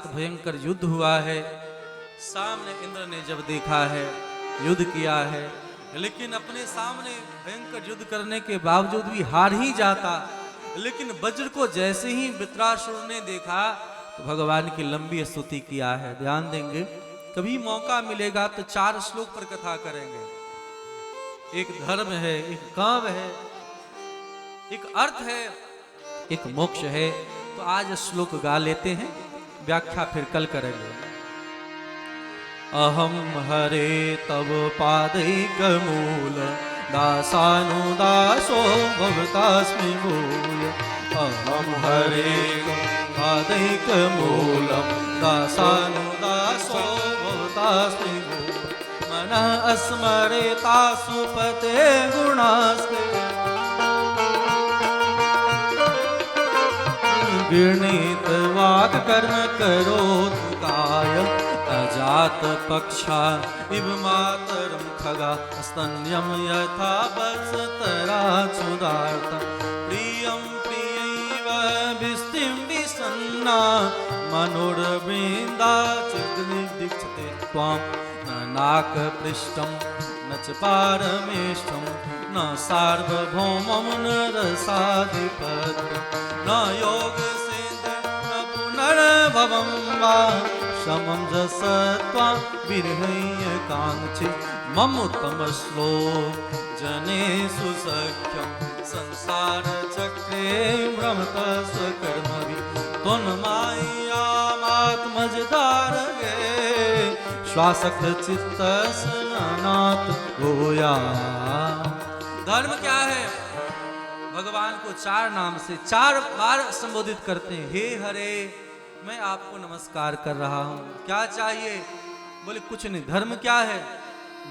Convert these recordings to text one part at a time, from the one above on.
भयंकर युद्ध हुआ है। सामने इंद्र ने जब देखा है, युद्ध किया है, लेकिन अपने सामने भयंकर युद्ध करने के बावजूद भी हार ही जाता। लेकिन वज्र को जैसे ही वृत्रासुर ने देखा तो भगवान की लंबी स्तुति किया है। ध्यान देंगे, कभी मौका मिलेगा तो 4 श्लोक पर कथा करेंगे। एक धर्म है, एक काम है, एक अर्थ है, एक मोक्ष है। तो आज श्लोक गा लेते हैं, व्याख्या फिर कल करेंगे। अहम हरे तव पादैक मूल दासानुदासो भवतास्मि भूय। अहम हरे पादैक मूल दासानुदासो भवतास्मि भूय। मनः स्मरेता सुपते गुणास्ते गृणीत वाक् कर्म करोतु काय। अजात पक्षा इव मातरं खगा स्तन्यं यथा वत्सतरा क्षुधार्ता। प्रियं प्रियैव विष्टिं विसन्ना मनोरविन्दा चित्तनिर्दीक्षते त्वां। न नाकपृष्ठं न च पारमेष्ठं न सार्वभौमं न रसाधिपत्यं न योगसिद्धिं न पुनर्भवं वा। समं जसत्वा विरहय्य काङ्क्षे मम उत्तमश्लोक जनेषु सख्यं संसारचक्रे भ्रमतः स्वकर्मभिः। त्वन्मायामात्मजदारगे श्वासक्त चित्तस्नात गोया। धर्म क्या है? भगवान को 4 नाम से 4 बार संबोधित करते हैं। हे हरे, मैं आपको नमस्कार कर रहा हूं। क्या चाहिए? बोले कुछ नहीं। धर्म क्या है?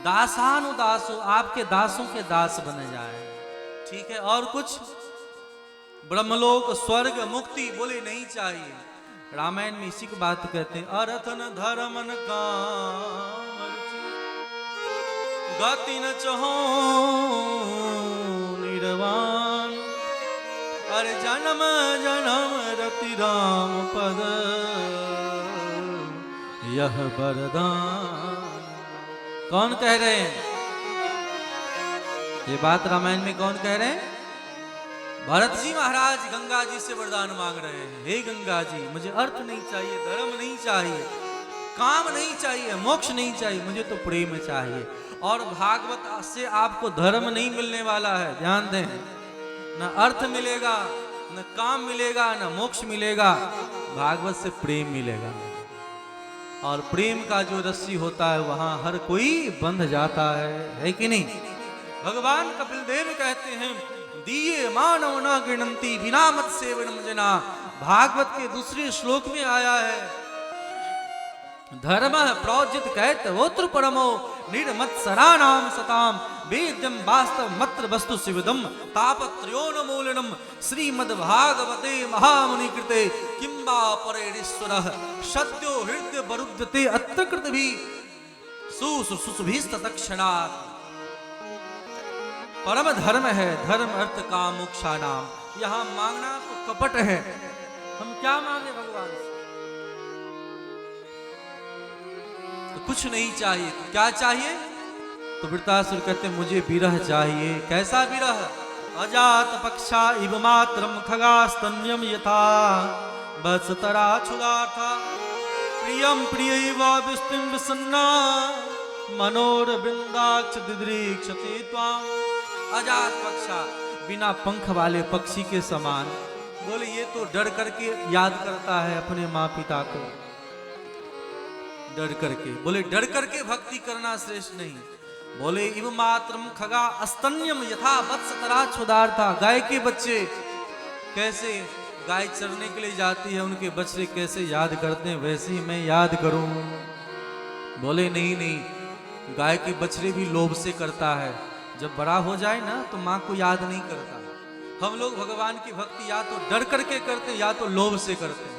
दासानुदासो, आपके दासों के दास बने जाए। ठीक है, और कुछ? ब्रह्मलोक, स्वर्ग, मुक्ति, बोले नहीं चाहिए। रामायण में इसी को बात कहते हैं। अर्थ न धर्म न काम गति न चहो निर्वाण। अरे जन्म जन्म रति राम पद यह वरदान। कौन कह रहे हैं ये बात? रामायण में कौन कह रहे हैं? भरत जी महाराज गंगा जी से वरदान मांग रहे हैं। हे गंगा जी, मुझे अर्थ नहीं चाहिए, धर्म नहीं चाहिए, काम नहीं चाहिए, मोक्ष नहीं चाहिए, मुझे तो प्रेम चाहिए। और भागवत से आपको धर्म नहीं मिलने वाला है। ध्यान दें, न अर्थ मिलेगा, न काम मिलेगा, न मोक्ष मिलेगा, भागवत से प्रेम मिलेगा। और प्रेम का जो रस्सी होता है वहां हर कोई बंध जाता है कि नहीं? भगवान कपिल देव कहते हैं, दिए मानव न गिनती बिना मत सेवनम जना। भागवत के दूसरे श्लोक में आया है, धर्म प्रोजित कहत वोत्र परमो निर्मत्सराणाम सताम वेद्यम वास्तव मत्र वस्तु शिवदम तापत्रयोन्मूलनम श्रीमद्भागवते महामुनि कृते किंबा परेश्वरः सद्यो हृदय वरुध्यते अत्र कृतभि सुसुभिस्तत्क्षणात्। परम धर्म है, धर्म अर्थ काम मोक्षा नाम। यहां मांगना तो कपट है। हम क्या मांगे भगवान से? तो कुछ नहीं चाहिए। क्या चाहिए? तो वृत्रासुर कहते मुझे विरह चाहिए। कैसा विरह? अजात पक्षा इव मात्रम खगा स्तन्यम यथा वत्सतरा क्षुधार्ता। प्रियम प्रियैव विष्टिं विसन्ना मनोरविन्दाक्ष दिदृक्षते त्वाम्। अजात पक्षा, बिना पंख वाले पक्षी के समान। बोले ये तो डर करके याद करता है अपने माँ पिता को, डर करके। बोले डर करके भक्ति करना श्रेष्ठ नहीं। बोले इव मात्रम खगा अस्तन्यम यथा वत्सतरा क्षुधार्ता। गाय के बच्चे कैसे गाय चरने के लिए जाती है, उनके बच्चे कैसे याद करते हैं, वैसे ही मैं याद करूं। बोले नहीं नहीं, गाय के बछड़े भी लोभ से करता है। जब बड़ा हो जाए ना तो माँ को याद नहीं करता। हम लोग भगवान की भक्ति या तो डर करके करते या तो लोभ से करते हैं।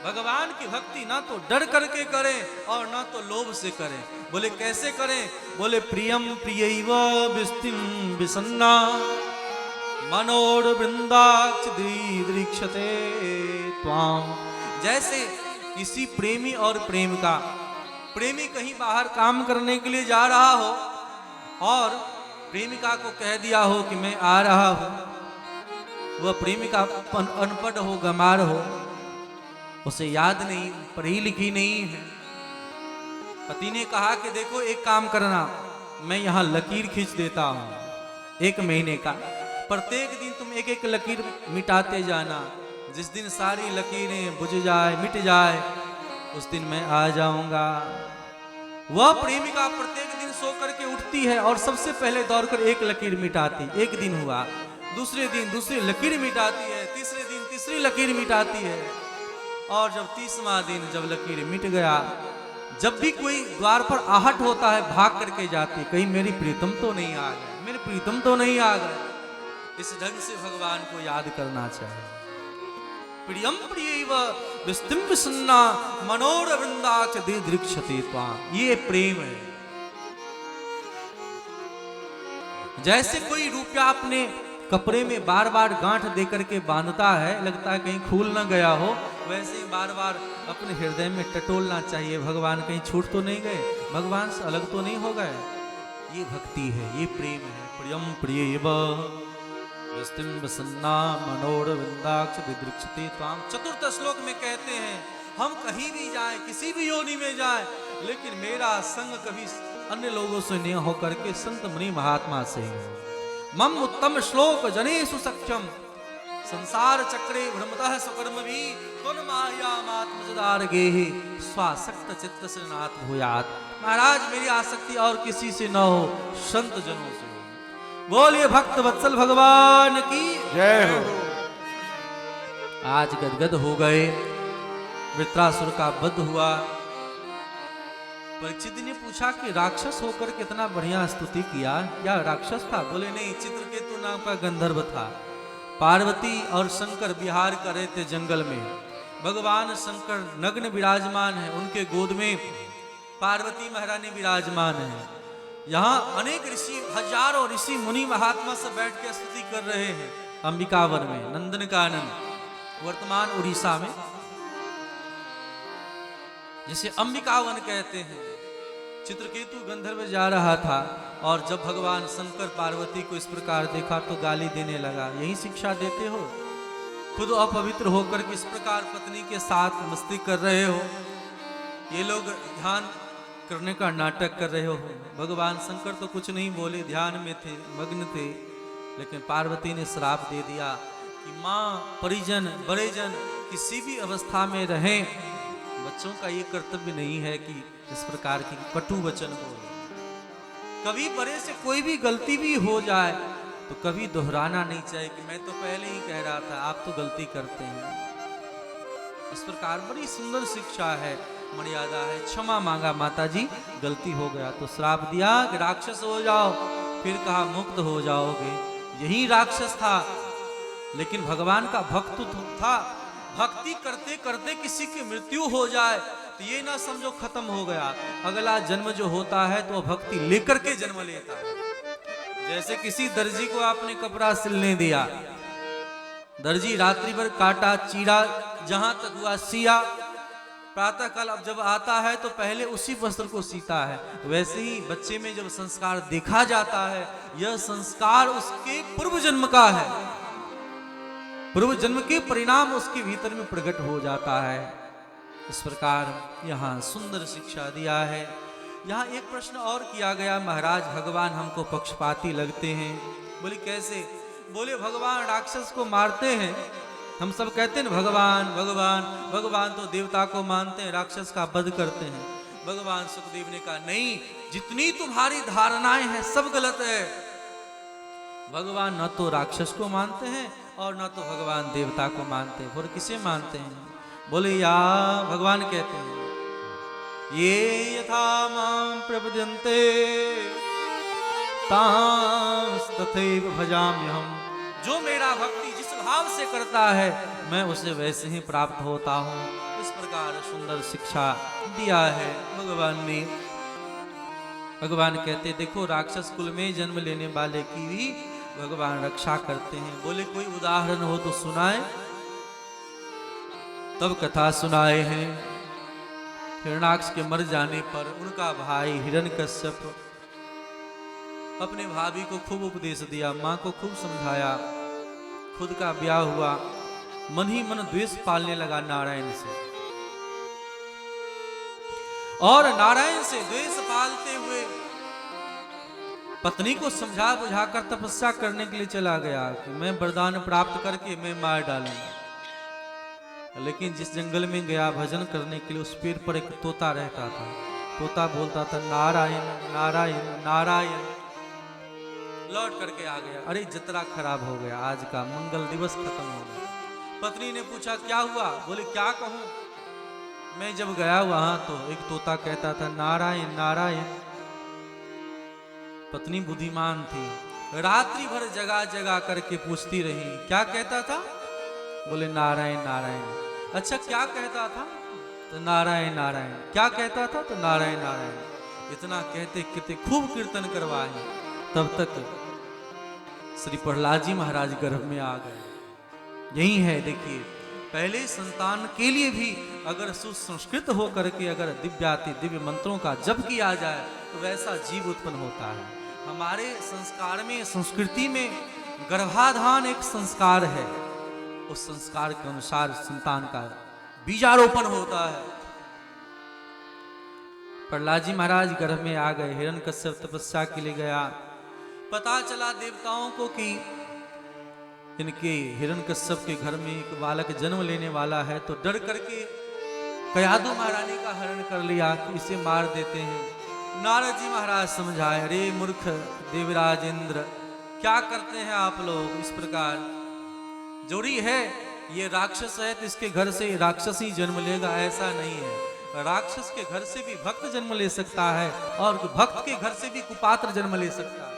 भगवान की भक्ति ना तो डर करके करें और ना तो लोभ से करें। बोले कैसे करें? बोले प्रियम प्रियैव विष्टिं विसन्ना मनोर वृंदाक्ष दीदृक्षते त्वाम। जैसे किसी प्रेमी और प्रेमिका, प्रेमी कहीं बाहर काम करने के लिए जा रहा हो और प्रेमिका को कह दिया हो कि मैं आ रहा हूं, वह प्रेमिका अनपढ़ हो, गंवार हो, उसे याद नहीं, पढ़ी लिखी नहीं है। पति ने कहा कि देखो एक काम करना, मैं यहां लकीर खींच देता हूं 1 महीने का, प्रत्येक दिन तुम एक एक लकीर मिटाते जाना, जिस दिन सारी लकीरें बुझ जाए, मिट जाए, उस दिन मैं आ जाऊंगा। वह प्रेमिका प्रत्येक दिन सो करके उठती है और सबसे पहले दौड़कर एक लकीर मिटाती। एक दिन हुआ, दूसरे दिन दूसरी लकीर मिटाती है, तीसरे दिन तीसरी लकीर मिटाती है, और जब 30वां दिन जब लकीर मिट गया, जब भी कोई द्वार पर आहट होता है भाग करके जाती, कहीं मेरी प्रीतम तो नहीं आ गए, मेरे प्रीतम तो नहीं आ गए। इस ढंग से भगवान को याद करना चाहिए। प्रियम प्रियैव विस्तिम विसन्ना मनोरवृंदाच दिदृक्षते त्वां। ये प्रेम है। जैसे कोई रुपया अपने कपड़े में बार बार गांठ दे करके बांधता है, लगता है कहीं खुल ना गया हो, वैसे ही बार बार अपने हृदय में टटोलना चाहिए, भगवान कहीं छूट तो नहीं गए, भगवान से अलग तो नहीं हो गए। ये भक्ति है, ये प्रेम है। प्रियम प्रियैव विस्तिम विसन्ना मनोरविंदाक्ष दिदृक्षते त्वां। चतुर्थ श्लोक में कहते हैं, हम कहीं भी जाएं, किसी भी योनि में जाएं, लेकिन मेरा संग कभी अन्य लोगों से नहीं होकर के संत मुनि महात्मा से ही। मम उत्तम श्लोक जनेषु सख्यम संसार चक्रे भ्रमतः स्वकर्म भी त्वं मायामात्मजदार गेहि स्वासक्त चित्त से नाथ भूयात्। महाराज मेरी आसक्ति और किसी से न हो, संत जनों से। बोलिए भक्त वत्सल भगवान की जय हो। आज गदगद हो गए, वृत्रासुर का वध हुआ। परीक्षित ने पूछा कि राक्षस होकर कितना बढ़िया स्तुति किया, क्या राक्षस था? बोले नहीं, चित्रकेतु नाम का गंधर्व था। पार्वती और शंकर विहार कर रहे थे जंगल में। भगवान शंकर नग्न विराजमान है, उनके गोद में पार्वती महारानी विराजमान है। यहाँ अनेक ऋषि, हजारों ऋषि मुनि महात्मा से बैठ के स्तुति कर रहे हैं अंबिकावन में, नंदन कानन, वर्तमान उड़ीसा में, जिसे अंबिकावन कहते हैं। चित्रकेतु गंधर्व जा रहा था और जब भगवान शंकर पार्वती को इस प्रकार देखा तो गाली देने लगा। यही शिक्षा देते हो? खुद अपवित्र होकर किस प्रकार पत्नी के साथ मस्ती कर रहे हो, ये लोग ध्यान करने का नाटक कर रहे हो। भगवान शंकर तो कुछ नहीं बोले, ध्यान में थे, मग्न थे, लेकिन पार्वती ने श्राप दे दिया कि माँ, परिजन, बड़े जन किसी भी अवस्था में रहें, बच्चों का ये कर्तव्य नहीं है कि इस प्रकार की कटु वचन हो। कभी बड़े से कोई भी गलती भी हो जाए तो कभी दोहराना नहीं चाहिए कि मैं तो पहले ही कह रहा था, आप तो गलती करते हैं। इस प्रकार बड़ी सुंदर शिक्षा है, मर्यादा है। क्षमा मांगा, माता जी गलती हो गया, तो श्राप दिया कि राक्षस हो जाओ, फिर कहा मुक्त हो जाओगे। यही राक्षस था, लेकिन भगवान का भक्त था। भक्ति करते करते किसी की मृत्यु हो जाए तो ये ना समझो खत्म हो गया, अगला जन्म जो होता है तो भक्ति लेकर के जन्म लेता है। जैसे किसी दर्जी को आपने कपड़ा सिलने दिया, दर्जी रात्रि भर काटा, चीरा, जहां तक हुआ सिया, प्रातः काल अब जब आता है तो पहले उसी वस्त्र को सीता है। वैसे ही बच्चे में जब संस्कार देखा जाता है, यह संस्कार उसके पूर्व जन्म का है, पूर्व जन्म के परिणाम उसके भीतर में प्रकट हो जाता है। इस प्रकार यहाँ सुंदर शिक्षा दिया है। यहाँ एक प्रश्न और किया गया, महाराज भगवान हमको पक्षपाती लगते हैं। बोले कैसे? बोले भगवान राक्षस को मारते हैं, हम सब कहते हैं भगवान भगवान भगवान, तो देवता को मानते हैं, राक्षस का वध करते हैं। भगवान सुखदेव ने कहा नहीं, जितनी तुम्हारी धारणाएं हैं सब गलत है। भगवान न तो राक्षस को मानते हैं और न तो भगवान देवता को मानते हैं, और किसे मानते हैं? बोले या भगवान कहते हैं, ये यथा मां प्रपद्यन्ते तांस्तथैव भजाम्यहम्। जो मेरा भक्ति जिस भाव से करता है, मैं उसे वैसे ही प्राप्त होता हूँ। इस प्रकार सुंदर शिक्षा दिया है भगवान ने। भगवान कहते देखो, राक्षस कुल में जन्म लेने वाले की भी भगवान रक्षा करते हैं। बोले कोई उदाहरण हो तो सुनाए, तब कथा सुनाए हैं। हिरण्याक्ष के मर जाने पर उनका भाई हिरण्यकश्यप अपने भाभी को खूब उपदेश दिया, माँ को खूब समझाया, खुद का ब्याह हुआ, मन ही मन द्वेष पालने लगा नारायण से, और नारायण से द्वेष पालते हुए पत्नी को समझा बुझाकर तपस्या करने के लिए चला गया कि मैं वरदान प्राप्त करके मैं मार डालूंगा। लेकिन जिस जंगल में गया भजन करने के लिए, उस पेड़ पर एक तोता रहता था। तोता बोलता था नारायण नारायण नारायण। लौट करके आ गया, अरे जतरा खराब हो गया, आज का मंगल दिवस खत्म हो गया। पत्नी ने पूछा क्या हुआ? बोले क्या कहूं, मैं जब गया वहां तो एक तोता कहता था नारायण नारायण। पत्नी बुद्धिमान थी, रात्रि भर जगा जगा करके पूछती रही, क्या कहता था? बोले नारायण नारायण। अच्छा क्या कहता था? तो नारायण नारायण। क्या कहता था? तो नारायण नारायण। इतना कहते कहते खूब कीर्तन करवाए, तब तक श्री प्रहलाद जी महाराज गर्भ में आ गए। यही है, देखिए, पहले संतान के लिए भी अगर सुसंस्कृत हो करके अगर दिव्याति दिव्य मंत्रों का जप किया जाए तो वैसा जीव उत्पन्न होता है। हमारे संस्कार में, संस्कृति में गर्भाधान एक संस्कार है, उस संस्कार के अनुसार संतान का बीजारोपण होता है। प्रहलाद जी महाराज गर्भ में आ गए, हिरण्यकश्यप तपस्या के लिए गया, पता चला देवताओं को कि इनके हिरण्यकश्यप के घर में एक बालक जन्म लेने वाला है, तो डर करके कयादु महारानी का हरण कर लिया कि इसे मार देते हैं। नारद जी महाराज समझाए, अरे मूर्ख देवराज इंद्र, क्या करते हैं आप लोग इस प्रकार? जोड़ी है, ये राक्षस है तो इसके घर से राक्षस ही जन्म लेगा, ऐसा नहीं है। राक्षस के घर से भी भक्त जन्म ले सकता है और भक्त के घर से भी कुपात्र जन्म ले सकता है।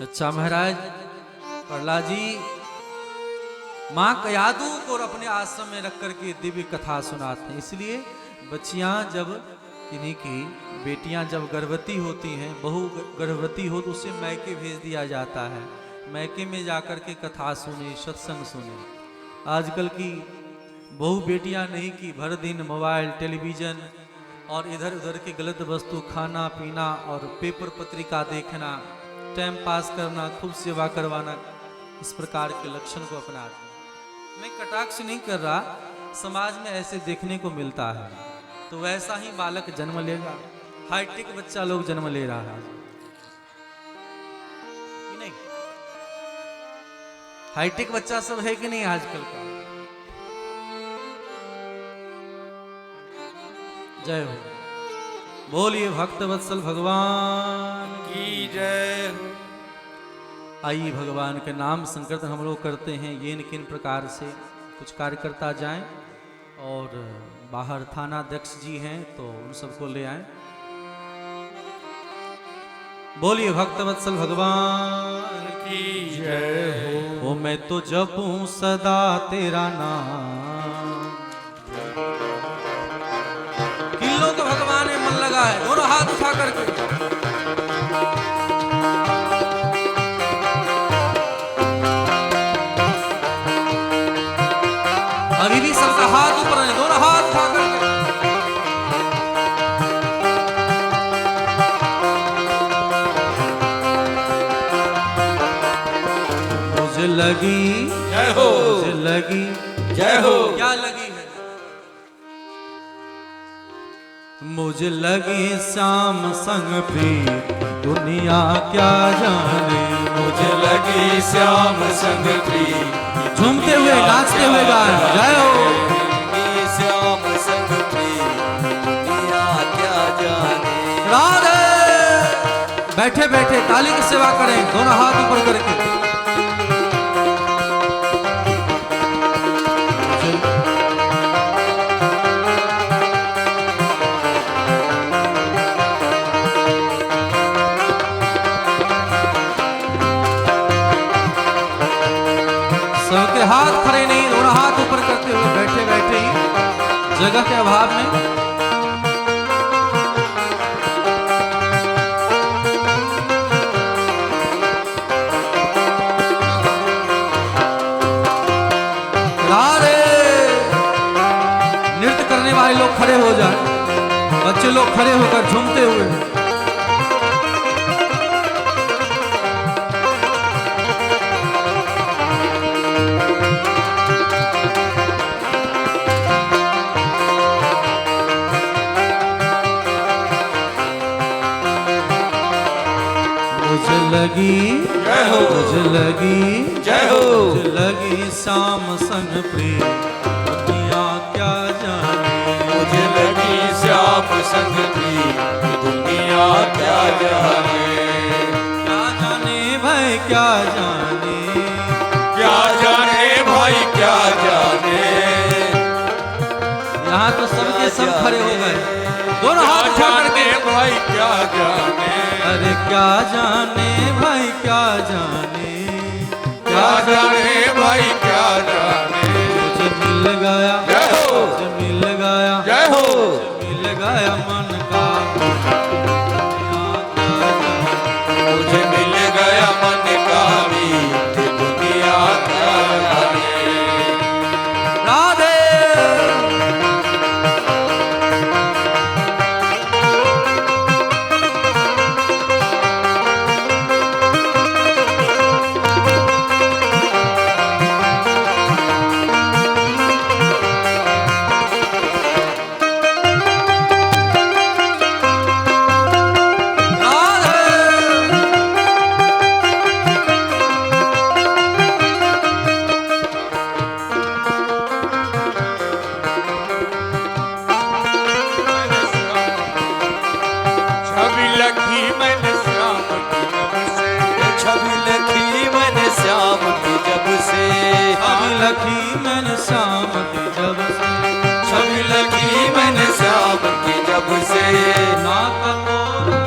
अच्छा महाराज, प्रहलाद जी मां कयादु को अपने आश्रम में रख करके दिव्य कथा सुनाते हैं। इसलिए बच्चियां जब, इन्हीं की बेटियां जब गर्भवती होती हैं, बहू गर्भवती हो तो उसे मैके भेज दिया जाता है, मैके में जाकर के कथा सुने, सत्संग सुने। आजकल की बहू बेटियां नहीं कि भर दिन मोबाइल, टेलीविजन और इधर उधर के गलत वस्तु खाना पीना और पेपर पत्रिका देखना, टाइम पास करना, खूब सेवा करवाना, इस प्रकार के लक्षण को अपनाते हैं। मैं कटाक्ष नहीं कर रहा, समाज में ऐसे देखने को मिलता है। तो वैसा ही बालक जन्म लेगा, हाईटेक बच्चा लोग जन्म ले रहा है कि नहीं? हाईटेक बच्चा सब है कि नहीं आजकल का? जय हो, बोलिए भक्त वत्सल भगवान की जय हो। आइए भगवान के नाम संकीर्तन हम लोग करते हैं। ये किन प्रकार से कुछ कार्यकर्ता जाएं और बाहर थानाध्यक्ष जी हैं तो उन सबको ले आए। बोलिए भक्त वत्सल भगवान की जय हो। ओ मैं तो जपूं सदा तेरा नाम। किन लोग भगवान में मन लगा है? दोनों हाथ उठा करके अभी भी सबका हाथ ऊपर है, दोनों हाथ उठा करके। मुझे लगी जय हो, मुझे लगी जय हो। क्या लगी है? मुझे लगी श्याम संग प्रीत दुनिया क्या जाने। मुझे लगी श्याम संग प्रीत, झूमते हुए नाचते हुए गाएं जय हो। श्याम संग प्रीत दुनिया क्या जाने। राधे। बैठे बैठे ताली की सेवा करें, दोनों हाथ ऊपर करके। सबके हाथ खड़े नहीं, दोनों हाथ ऊपर करते हुए बैठे बैठे ही जगह के अभाव में राधे। भाई लोग खड़े हो जाए, बच्चे लोग खड़े होकर झूमते हुए। मुझे लगी जय हो, मुझे लगी जय हो, मुझे लगी शाम संग प्रिय दुनिया क्या जाने। मुझे लगी श्याम संग प्रिय दुनिया क्या जाने। क्या जाने भाई क्या जाने, क्या जाने भाई क्या जाने। यहाँ तो सबके सब खड़े हो गए, दोनों हाथ उठा करके। भाई क्या जाने। अरे क्या जाने भाई क्या जाने, क्या जाने भाई क्या जाने। मुझे मिल गया, जय हो, मुझे मिल गया, जय हो, मुझे मिल गया मन का। मुझे मिल गया मन का मीत दुनिया क्या जाने। राधे छवि लखी मैंने श्याम की जब से। छवि लखी मैंने श्याम की जब से। अभी लखी मैंने शाम की जब से, छवि लखी मैंने श्याम की जब से। नाता तोड़ा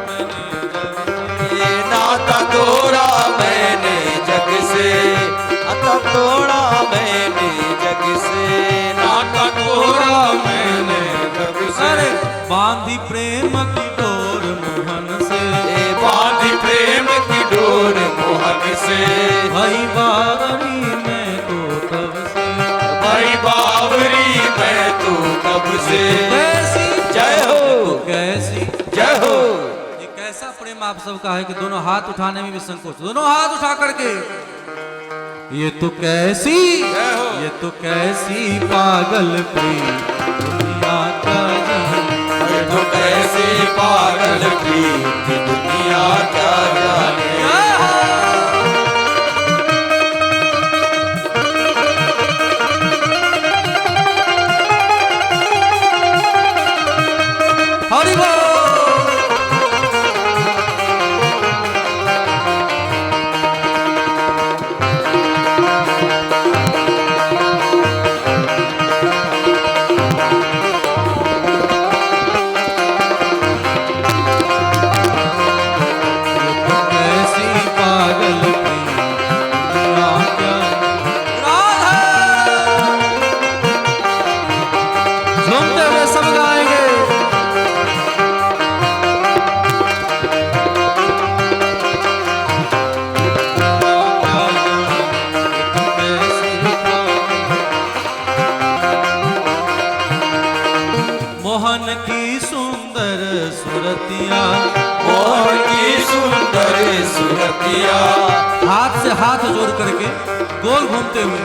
मैंने जग से। ये नाता तोड़ा मैंने जग से। नाता तोड़ा मैंने जग से। नाता तोड़ा मैंने जग से। अरे बांधी प्रेम की डोर मोहन से, ए बांधी प्रेम की डोर मोहन से। भाई बावरी में तो तब से, भाई बावरी मैं तो कब से। कैसी जय हो, तो कैसी, जय हो। ये कैसा प्रेम आप सबका है कि दोनों हाथ उठाने में भी संकोच, दोनों हाथ उठा करके। ये तो कैसी, जय हो। ये तो कैसी पागल प्रेम दुनिया क्या जाने। ये तो कैसी पागल प्रीत दुनिया क्या जाने। हरि बोल। कैसी पागल प्रेम दुनिया क्या। राधा झूमते हुए सब गाएंगे। मोहन की सुंदर सुरतिया, मोहन की सुंदर सुरतिया। हाथ से हाथ जोड़ करके गोल घूमते हुए,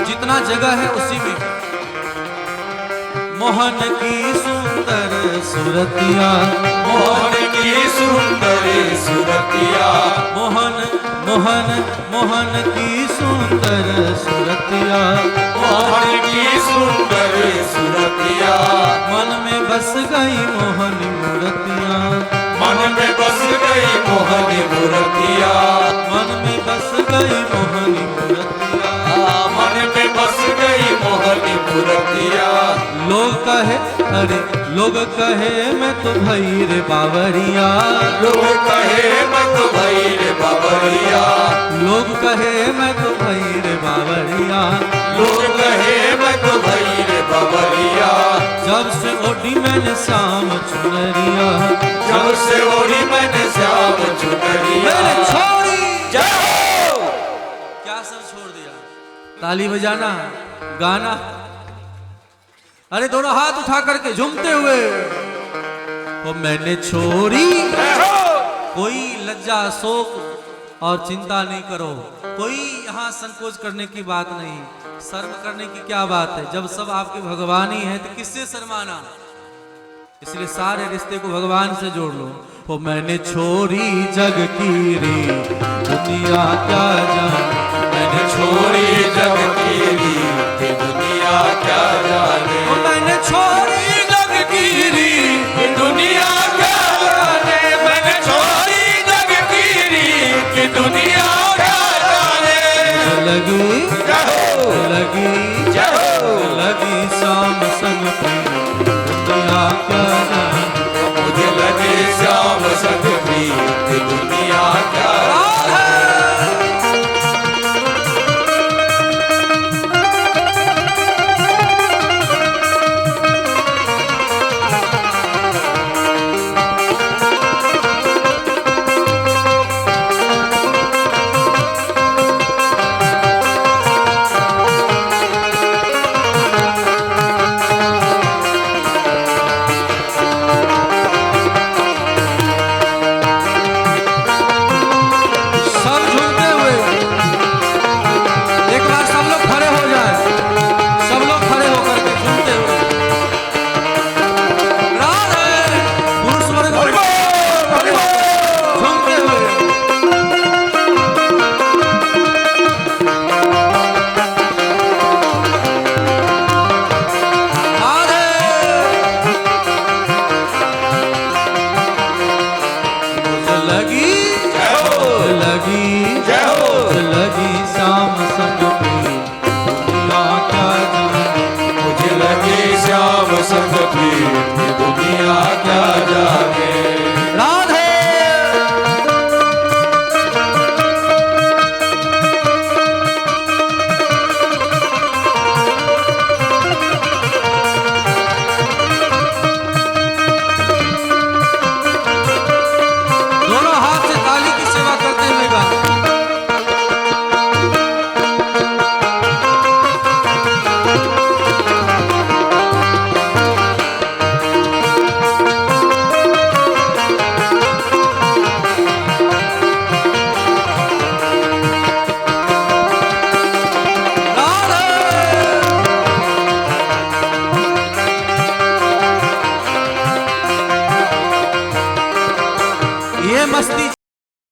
जितना जगह है उसी में। मोहन की सुंदर सुरतिया, मोहन की सुंदर सुरतिया। मोहन मोहन मोहन की सुंदर सुरतिया। मोहन की सुंदर सुरतिया। मन में बस गई मोहनी मूर्तिया, मन में बस गई मोहनी मूर्तिया। मन में बस गई मोहनी मूर्तिया। मन में बस गई मोहनी मूर्तिया। लोग कहे, अरे लोग कहे मैं तो भई रे बावरिया। लोग कहे मैं तो भई रे बावरिया। लोग कहे मैं तो भई रे बावरिया। लोग कहे मैं तो भई रे बावरिया। जब से ओढ़ी मैंने शाम चुनरिया, जब से ओढ़ी मैंने श्याम चुनरिया। मैंने छोड़ी। जय हो। क्या सर छोड़ दिया? ताली बजाना, गाना। अरे दोनों हाथ उठा करके झूमते हुए, वो मैंने छोड़ी, कोई लज्जा शोक और चिंता नहीं करो, कोई यहाँ संकोच करने की बात नहीं, शर्म करने की क्या बात है। जब सब आपके भगवान ही है तो किससे शर्माना। इसलिए सारे रिश्ते को भगवान से जोड़ लो। वो मैंने छोड़ी जग की री दुनिया क्या जाने, मैंने छोड़ी जग की रीत दुनिया क्या जाने। वो मैंने छोड़ी जग की रीत दुनिया क्या जाने। मैंने छोड़ी जग की रीत दुनिया क्या जाने। लगी जाओ लगी जाओ लगी शाम संग दुनिया क्या जाने। मुझे लगे श्याम संग प्रीत दुनिया क्या सब झूमते हुए एक बार सब लोग खड़े हो जाए, सब लोग खड़े होकर के झूमते हुए राधे पुरुष वर्ग झूमते हुए राधे। मुझे लगी लगी जय हो। लगी शाम संग दुनिया क्या जाने। मुझे लगे श्याम संग प्रीत